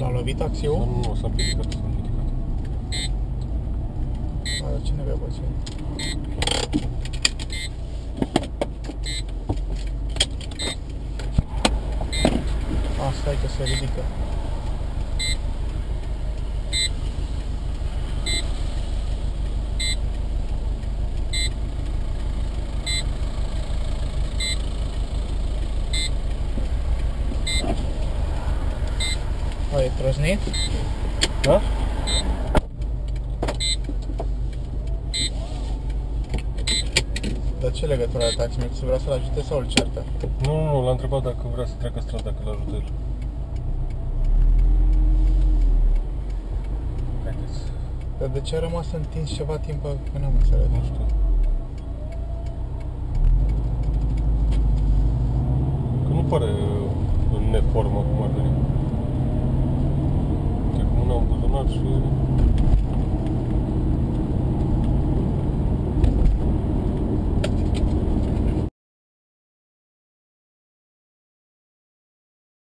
L-a lovit taxiul? Nu, s-a împiedicat, Dar cine avea puțin? Asta e că se ridică. E trăznit? Da? Dar ce legătură are taximetrul? Se vrea să-l ajute sau îl certă? Nu, l-a întrebat dacă vrea să treacă strada, dacă l-ajută el. Haideți. Dar de ce a rămas întins ceva timp? Că n-am înțeles. Nu știu. Că nu pare în neformă cum ar veni. Te cu mâna în buzunar și